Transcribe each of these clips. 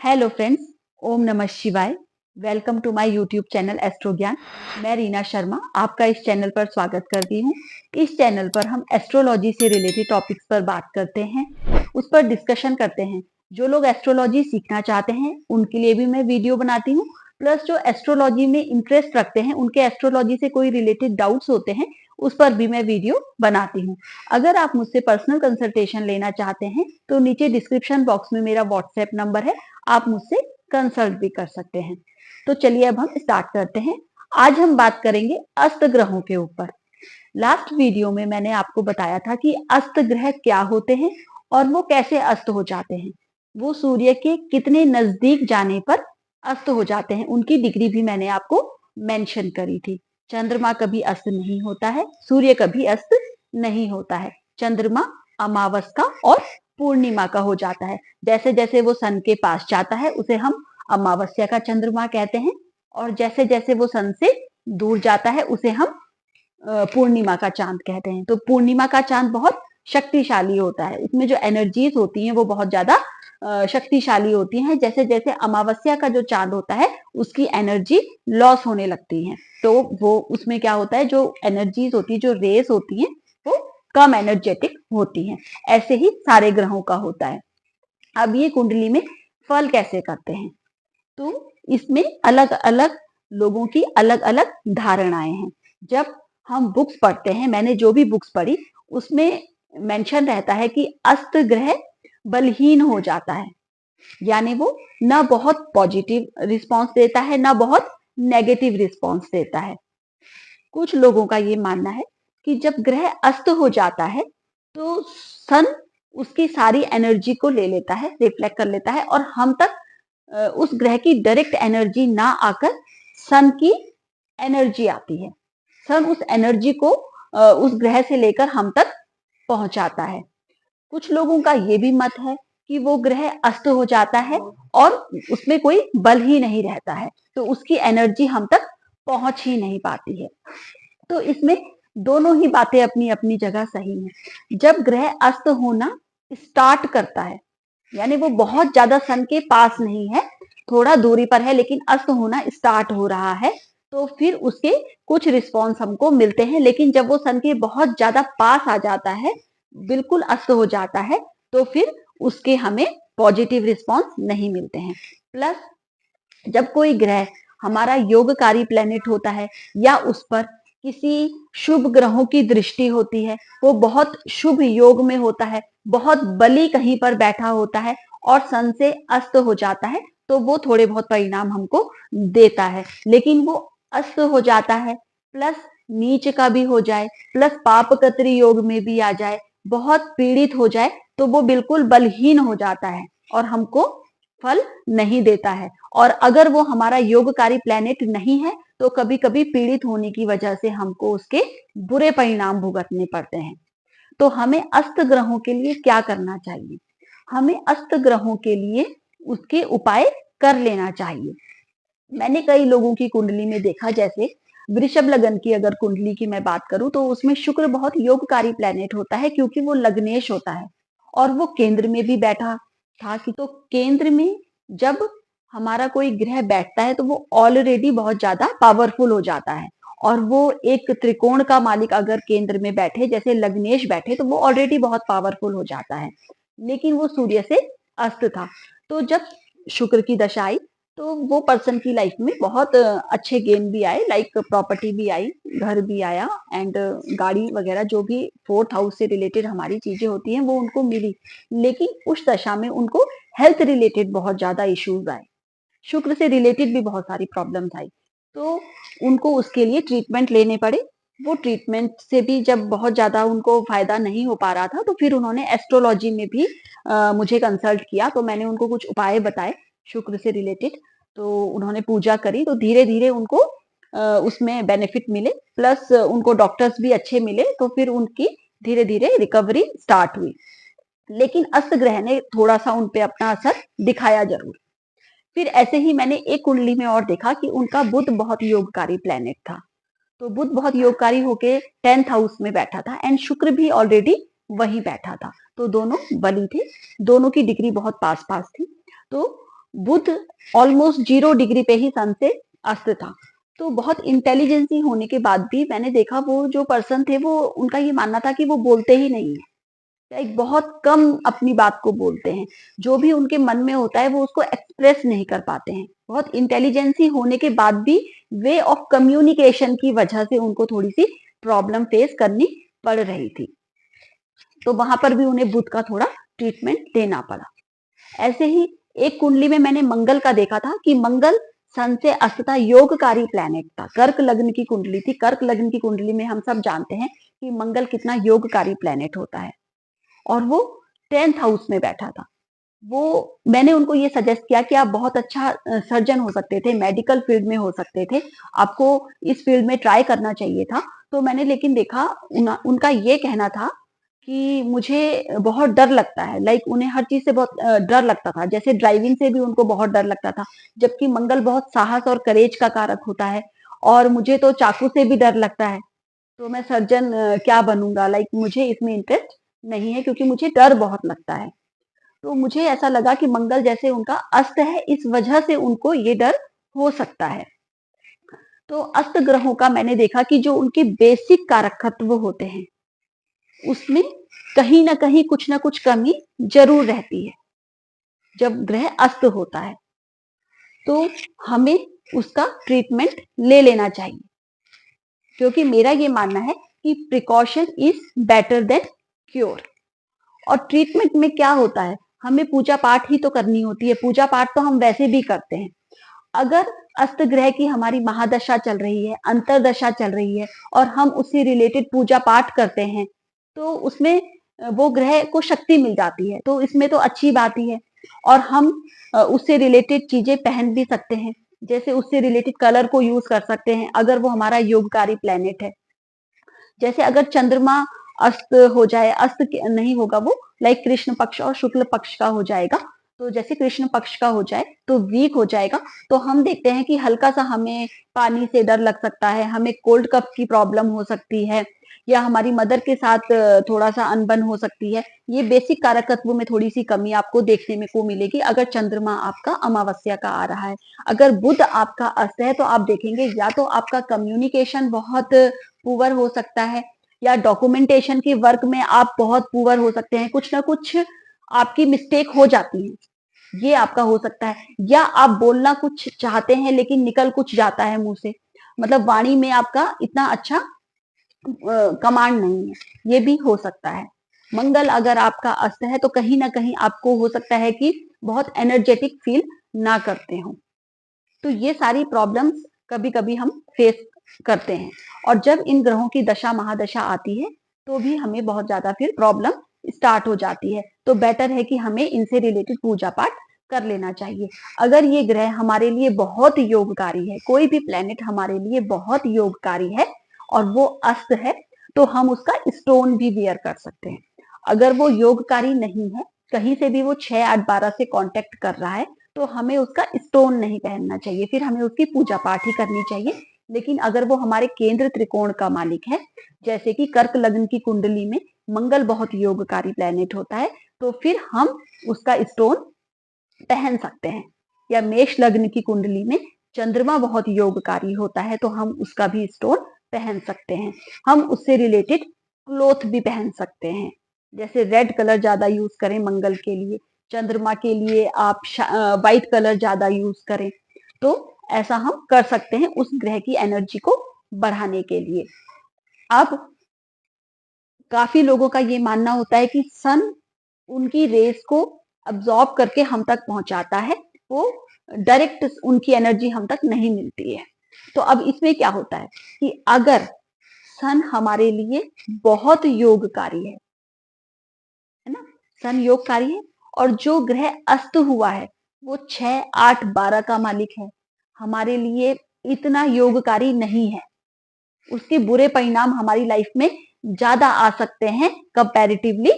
Hello friends, ओम नमः शिवाय। Welcome to my YouTube channel Astro Gyan. मैं रीना शर्मा आपका इस चैनल पर स्वागत करती हूँ। इस चैनल पर हम एस्ट्रोलॉजी से रिलेटेड टॉपिक्स पर बात करते हैं, उस पर डिस्कशन करते हैं। जो लोग एस्ट्रोलॉजी सीखना चाहते हैं उनके लिए भी मैं वीडियो बनाती हूँ, प्लस जो एस्ट्रोलॉजी में इंटरेस्ट रखते हैं, उनके एस्ट्रोलॉजी से कोई रिलेटेड डाउट्स होते हैं, उस पर भी मैं वीडियो बनाती हूँ। अगर आप मुझसे पर्सनल कंसल्टेशन लेना चाहते हैं तो नीचे डिस्क्रिप्शन बॉक्स में मेरा व्हाट्सएप नंबर है, आप मुझसे कंसल्ट भी कर सकते हैं। तो चलिए अब हम स्टार्ट करते हैं। आज हम बात करेंगे अस्त ग्रहों के ऊपर। लास्ट वीडियो में मैंने आपको बताया था कि अस्त ग्रह क्या होते हैं और वो कैसे अस्त हो जाते हैं। वो सूर्य के कितने नजदीक जाने पर अस्त हो जाते हैं, उनकी डिग्री भी मैंने आपको मेंशन करी थी। चंद्रमा कभी अस्त नहीं होता है, सूर्य कभी अस्त नहीं होता है। चंद्रमा अमावस्या और पूर्णिमा का हो जाता है। जैसे जैसे वो सन के पास जाता है उसे हम अमावस्या का चंद्रमा कहते हैं, और जैसे जैसे वो सन से दूर जाता है उसे हम पूर्णिमा का चांद कहते हैं। तो पूर्णिमा का चांद बहुत शक्तिशाली होता है, उसमें जो एनर्जीज होती हैं वो बहुत ज्यादा शक्तिशाली होती हैं। जैसे जैसे अमावस्या का जो चांद होता है उसकी एनर्जी लॉस होने लगती है, तो वो उसमें क्या होता है, जो एनर्जीज होती है, जो रेस होती हैं, वो कम एनर्जेटिक होती हैं। ऐसे ही सारे ग्रहों का होता है। अब ये कुंडली में फल कैसे करते हैं, तो इसमें अलग अलग लोगों की अलग अलग धारणाएं हैं। जब हम बुक्स पढ़ते हैं, मैंने जो भी बुक्स पढ़ी उसमें मेंशन रहता है कि अस्त ग्रह बलहीन हो जाता है, यानी वो ना बहुत पॉजिटिव रिस्पॉन्स देता है ना बहुत नेगेटिव रिस्पॉन्स देता है। कुछ लोगों का ये मानना है कि जब ग्रह अस्त हो जाता है तो सन उसकी सारी एनर्जी को ले लेता है, रिफ्लेक्ट कर लेता है, और हम तक उस ग्रह की डायरेक्ट एनर्जी ना आकर सन की एनर्जी आती है। सन उस एनर्जी को उस ग्रह से लेकर हम तक पहुंचाता है। कुछ लोगों का ये भी मत है कि वो ग्रह अस्त हो जाता है और उसमें कोई बल ही नहीं रहता है, तो उसकी एनर्जी हम तक पहुंच ही नहीं पाती है। तो इसमें दोनों ही बातें अपनी अपनी जगह सही हैं। जब ग्रह अस्त होना स्टार्ट करता है, यानी वो बहुत ज्यादा सन के पास नहीं है, थोड़ा दूरी पर है, लेकिन अस्त होना स्टार्ट हो रहा है, तो फिर उसके कुछ रिस्पॉन्स हमको मिलते हैं। लेकिन जब वो सन के बहुत ज्यादा पास आ जाता है, बिल्कुल अस्त हो जाता है, तो फिर उसके हमें पॉजिटिव रिस्पॉन्स नहीं मिलते हैं। प्लस जब कोई ग्रह हमारा योगकारी प्लेनेट होता है या उस पर किसी शुभ ग्रहों की दृष्टि होती है, वो बहुत शुभ योग में होता है, बहुत बली कहीं पर बैठा होता है और सन से अस्त हो जाता है, तो वो थोड़े बहुत परिणाम हमको देता है। लेकिन वो अस्त हो जाता है प्लस नीच का भी हो जाए, प्लस पापकत्री योग में भी आ जाए, बहुत पीड़ित हो जाए, तो वो बिल्कुल बलहीन हो जाता है और हमको फल नहीं देता है। और अगर वो हमारा योगकारी प्लेनेट नहीं है तो कभी कभी पीड़ित होने की वजह से हमको उसके बुरे परिणाम भुगतने पड़ते हैं। तो हमें अस्त ग्रहों के लिए क्या करना चाहिए? हमें अस्त ग्रहों के लिए उसके उपाय कर लेना चाहिए। मैंने कई लोगों की कुंडली में देखा, जैसे वृषभ लगन की अगर कुंडली की मैं बात करूं तो उसमें शुक्र बहुत योगकारी प्लेनेट होता है, क्योंकि वो लग्नेश होता है और वो केंद्र में भी बैठा था। कि तो केंद्र में जब हमारा कोई ग्रह बैठता है तो वो ऑलरेडी बहुत ज्यादा पावरफुल हो जाता है, और वो एक त्रिकोण का मालिक अगर केंद्र में बैठे, जैसे लग्नेश बैठे, तो वो ऑलरेडी बहुत पावरफुल हो जाता है। लेकिन वो सूर्य से अस्त था, तो जब शुक्र की दशा आई तो वो पर्सन की लाइफ में बहुत अच्छे गेन भी आए, लाइक प्रॉपर्टी भी आई, घर भी आया, एंड गाड़ी वगैरह, जो भी फोर्थ हाउस से रिलेटेड हमारी चीजें होती हैं वो उनको मिली। लेकिन उस दशा में उनको हेल्थ रिलेटेड बहुत ज्यादा इश्यूज आए, शुक्र से रिलेटेड भी बहुत सारी प्रॉब्लम्स आई, तो उनको उसके लिए ट्रीटमेंट लेने पड़े। वो ट्रीटमेंट से भी जब बहुत ज्यादा उनको फायदा नहीं हो पा रहा था, तो फिर उन्होंने एस्ट्रोलॉजी में भी मुझे कंसल्ट किया, तो मैंने उनको कुछ उपाय बताए शुक्र से रिलेटेड। तो उन्होंने पूजा करी, तो धीरे धीरे उनको उसमें बेनिफिट मिले, प्लस उनको डॉक्टर्स भी अच्छे मिले, तो फिर उनकी धीरे धीरे रिकवरी स्टार्ट हुई। लेकिन अस्त ग्रह ने थोड़ा सा उनपे अपना असर दिखाया जरूर। फिर ऐसे ही मैंने एक कुंडली में और देखा कि उनका बुध बहुत योगकारी प्लेनेट था। तो बुध बहुत योगकारी होके 10th हाउस में बैठा था, एंड शुक्र भी ऑलरेडी वहीं बैठा था, तो दोनों बली थे, दोनों की डिग्री बहुत पास पास थी। तो बुध ऑलमोस्ट 0 डिग्री पे ही सन से अस्त था। तो बहुत इंटेलिजेंसी होने के बाद भी मैंने देखा वो जो पर्सन थे वो उनका ये मानना था कि वो बोलते ही नहीं है। लाइक बहुत कम अपनी बात को बोलते हैं। जो भी उनके मन में होता है वो उसको एक्सप्रेस नहीं कर पाते हैं। बहुत इंटेलिजेंसी होने के बाद भी वे ऑफ कम्युनिकेशन की वजह से उनको थोड़ी-सी प्रॉब्लम फेस करनी पड़ रही थी। तो वहां पर भी उन्हें बुध का थोड़ा ट्रीटमेंट देना पड़ा। ऐसे ही एक कुंडली में मैंने मंगल का देखा था कि मंगल सन से अस्त था, योगकारी प्लैनेट था। कर्क लग्न की कुंडली थी। कर्क लग्न की कुंडली में हम सब जानते हैं कि मंगल कितना योगकारी प्लैनेट होता है और वो 10th हाउस में बैठा था। वो मैंने उनको ये सजेस्ट किया कि आप बहुत अच्छा सर्जन हो सकते थे, मेडिकल फील्ड में हो सकते थे, आपको इस फील्ड में ट्राई करना चाहिए था। तो मैंने लेकिन देखा उनका ये कहना था कि मुझे बहुत डर लगता है। लाइक उन्हें हर चीज से बहुत डर लगता था। जैसे ड्राइविंग से भी उनको बहुत डर लगता था, जबकि मंगल बहुत साहस और करेज का कारक होता है। और मुझे तो चाकू से भी डर लगता है, तो मैं सर्जन क्या बनूंगा। लाइक मुझे इसमें इंटरेस्ट नहीं है क्योंकि मुझे डर बहुत लगता है। तो मुझे ऐसा लगा कि मंगल जैसे उनका अस्त है, इस वजह से उनको ये डर हो सकता है। तो अस्त ग्रहों का मैंने देखा कि जो उनके बेसिक कारकत्व होते हैं उसमें कहीं ना कहीं कुछ ना कुछ कमी जरूर रहती है जब ग्रह अस्त होता है। तो हमें उसका ट्रीटमेंट ले लेना चाहिए, क्योंकि मेरा ये मानना है कि precaution is better than cure. और ट्रीटमेंट में क्या होता है, हमें पूजा पाठ ही तो करनी होती है। पूजा पाठ तो हम वैसे भी करते हैं। अगर अस्त ग्रह की हमारी महादशा चल रही है, अंतरदशा चल रही है और हम उससे रिलेटेड पूजा पाठ करते हैं, तो उसमें वो ग्रह को शक्ति मिल जाती है, तो इसमें तो अच्छी बात ही है। और हम उससे रिलेटेड चीजें पहन भी सकते हैं। जैसे उससे रिलेटेड कलर को यूज कर सकते हैं अगर वो हमारा योगकारी प्लेनेट है। जैसे अगर चंद्रमा अस्त हो जाए, नहीं होगा वो, लाइक कृष्ण पक्ष और शुक्ल पक्ष का हो जाएगा। तो जैसे कृष्ण पक्ष का हो जाए तो वीक हो जाएगा, तो हम देखते हैं कि हल्का सा हमें पानी से डर लग सकता है, हमें कोल्ड कफ की प्रॉब्लम हो सकती है, या हमारी मदर के साथ थोड़ा सा अनबन हो सकती है। ये बेसिक कारकत्व में थोड़ी सी कमी आपको देखने में को मिलेगी अगर चंद्रमा आपका अमावस्या का आ रहा है। अगर बुध आपका अस्त है तो आप देखेंगे या तो आपका कम्युनिकेशन बहुत पुअर हो सकता है, या डॉक्यूमेंटेशन की वर्क में आप बहुत पुअर हो सकते हैं। कुछ ना कुछ आपकी मिस्टेक हो जाती है, ये आपका हो सकता है। या आप बोलना कुछ चाहते हैं लेकिन निकल कुछ जाता है मुंह से, मतलब वाणी में आपका इतना अच्छा कमांड नहीं है, ये भी हो सकता है। मंगल अगर आपका अस्त है तो कहीं ना कहीं आपको हो सकता है कि बहुत एनर्जेटिक फील ना करते हो। तो ये सारी प्रॉब्लम्स कभी कभी हम फेस करते हैं। और जब इन ग्रहों की दशा महादशा आती है तो भी हमें बहुत ज्यादा फिर प्रॉब्लम स्टार्ट हो जाती है। तो बेटर है कि हमें इनसे रिलेटेड पूजा पाठ कर लेना चाहिए। अगर ये ग्रह हमारे लिए बहुत योगकारी है, कोई भी प्लेनेट हमारे लिए बहुत योगकारी है और वो अस्त है, तो हम उसका स्टोन भी वियर कर सकते हैं। अगर वो योगकारी नहीं है, कहीं से भी वो 6 8 12 से कांटेक्ट कर रहा है, तो हमें उसका स्टोन नहीं पहनना चाहिए, फिर हमें उसकी पूजा पाठ ही करनी चाहिए। लेकिन अगर वो हमारे केंद्र त्रिकोण का मालिक है, जैसे कि कर्क लग्न की कुंडली में मंगल बहुत योगकारी प्लेनेट होता है, तो फिर हम उसका स्टोन पहन सकते हैं। या मेष लग्न की कुंडली में चंद्रमा बहुत योगकारी होता है, तो हम उसका भी स्टोन पहन सकते हैं। हम उससे रिलेटेड क्लोथ भी पहन सकते हैं। जैसे रेड कलर ज्यादा यूज करें मंगल के लिए, चंद्रमा के लिए आप व्हाइट कलर ज्यादा यूज करें। तो ऐसा हम कर सकते हैं उस ग्रह की एनर्जी को बढ़ाने के लिए। अब काफी लोगों का ये मानना होता है कि सन उनकी रेस को अब्सॉर्ब करके हम तक पहुंचाता है, वो डायरेक्ट उनकी एनर्जी हम तक नहीं मिलती है। तो अब इसमें क्या होता है कि अगर सन हमारे लिए बहुत योगकारी है ना, सन योगकारी है, और जो ग्रह अस्त हुआ है वो 6 8 12 का मालिक है, हमारे लिए इतना योगकारी नहीं है। उसके बुरे परिणाम हमारी लाइफ में ज्यादा आ सकते हैं कंपैरेटिवली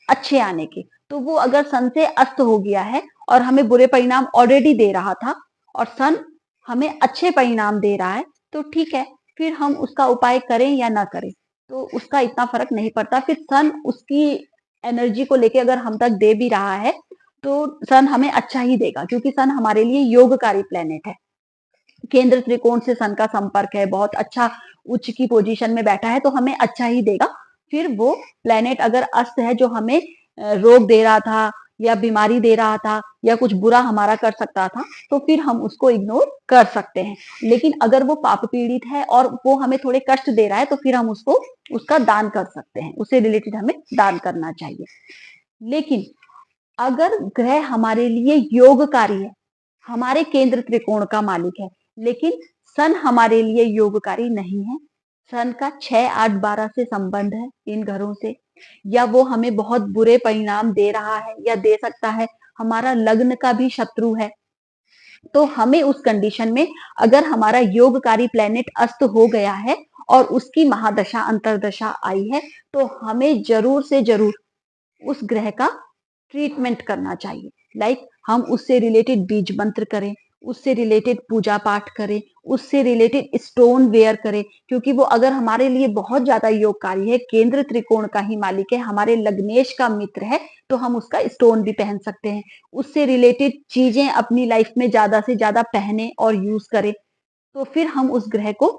अच्छे आने के। तो वो अगर सन से अस्त हो गया है और हमें बुरे परिणाम ऑलरेडी दे रहा था, और सन हमें अच्छे परिणाम दे रहा है, तो ठीक है, फिर हम उसका उपाय करें या ना करें तो उसका इतना फर्क नहीं पड़ता। फिर सन उसकी एनर्जी को लेके अगर हम तक दे भी रहा है तो सन हमें अच्छा ही देगा, क्योंकि सन हमारे लिए योगकारी प्लेनेट है। केंद्र त्रिकोण से सन का संपर्क है, बहुत अच्छा उच्च की पोजीशन में बैठा है, तो हमें अच्छा ही देगा। फिर वो प्लेनेट अगर अस्त है, जो हमें रोग दे रहा था या बीमारी दे रहा था या कुछ बुरा हमारा कर सकता था, तो फिर हम उसको इग्नोर कर सकते हैं। लेकिन अगर वो पाप पीड़ित है और वो हमें थोड़े कष्ट दे रहा है, तो फिर हम उसको उसका दान कर सकते हैं, उससे रिलेटेड हमें दान करना चाहिए। लेकिन अगर ग्रह हमारे लिए योगकारी है, हमारे केंद्र त्रिकोण का मालिक है, लेकिन सन हमारे लिए योगकारी नहीं है, सन का 6, 8, 12 से संबंध है इन घरों से, या वो हमें बहुत बुरे परिणाम दे रहा है या दे सकता है, हमारा लग्न का भी शत्रु है, तो हमें उस कंडीशन में, अगर हमारा योगकारी प्लेनेट अस्त हो गया है और उसकी महादशा अंतरदशा आई है, तो हमें जरूर से जरूर उस ग्रह का ट्रीटमेंट करना चाहिए। लाइक हम उससे रिलेटेड बीज मंत्र करें, उससे रिलेटेड पूजा पाठ करें, उससे रिलेटेड स्टोन वेयर करें, क्योंकि वो अगर हमारे लिए बहुत ज्यादा योगकारी है, केंद्र त्रिकोण का ही मालिक है, हमारे लग्नेश का मित्र है, तो हम उसका स्टोन भी पहन सकते हैं। उससे रिलेटेड चीजें अपनी लाइफ में ज्यादा से ज्यादा पहने और यूज करें, तो फिर हम उस ग्रह को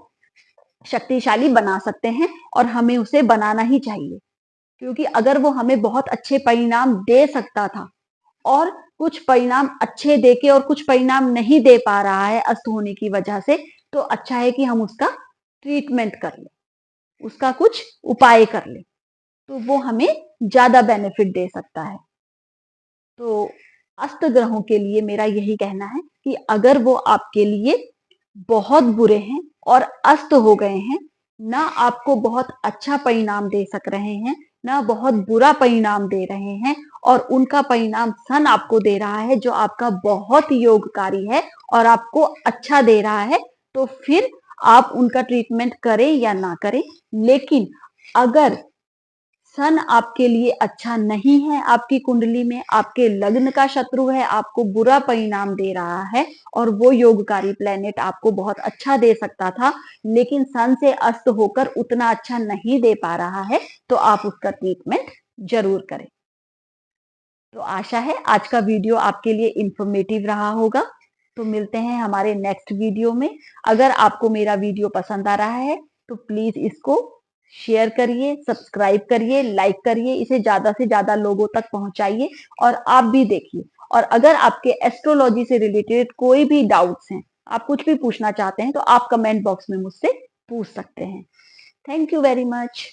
शक्तिशाली बना सकते हैं, और हमें उसे बनाना ही चाहिए। क्योंकि अगर वो हमें बहुत अच्छे परिणाम दे सकता था और कुछ परिणाम अच्छे देके और कुछ परिणाम नहीं दे पा रहा है अस्त होने की वजह से, तो अच्छा है कि हम उसका ट्रीटमेंट कर ले, उसका कुछ उपाय कर ले, तो वो हमें ज्यादा बेनिफिट दे सकता है। तो अस्त ग्रहों के लिए मेरा यही कहना है कि अगर वो आपके लिए बहुत बुरे हैं और अस्त हो गए हैं, ना आपको बहुत अच्छा परिणाम दे सक रहे हैं, ना बहुत बुरा परिणाम दे रहे हैं, और उनका परिणाम सन आपको दे रहा है जो आपका बहुत योगकारी है और आपको अच्छा दे रहा है, तो फिर आप उनका ट्रीटमेंट करें या ना करें। लेकिन अगर सन आपके लिए अच्छा नहीं है, आपकी कुंडली में आपके लग्न का शत्रु है, आपको बुरा परिणाम दे रहा है, और वो योगकारी प्लेनेट आपको बहुत अच्छा दे सकता था, लेकिन सन से अस्त होकर उतना अच्छा नहीं दे पा रहा है, तो आप उसका ट्रीटमेंट जरूर करें। तो आशा है आज का वीडियो आपके लिए इंफॉर्मेटिव रहा होगा। तो मिलते हैं हमारे नेक्स्ट वीडियो में। अगर आपको मेरा वीडियो पसंद आ रहा है, तो प्लीज इसको शेयर करिए, सब्सक्राइब करिए, लाइक करिए, इसे ज्यादा से ज्यादा लोगों तक पहुंचाइए, और आप भी देखिए। और अगर आपके एस्ट्रोलॉजी से रिलेटेड कोई भी डाउट्स हैं, आप कुछ भी पूछना चाहते हैं, तो आप कमेंट बॉक्स में मुझसे पूछ सकते हैं। Thank you very much.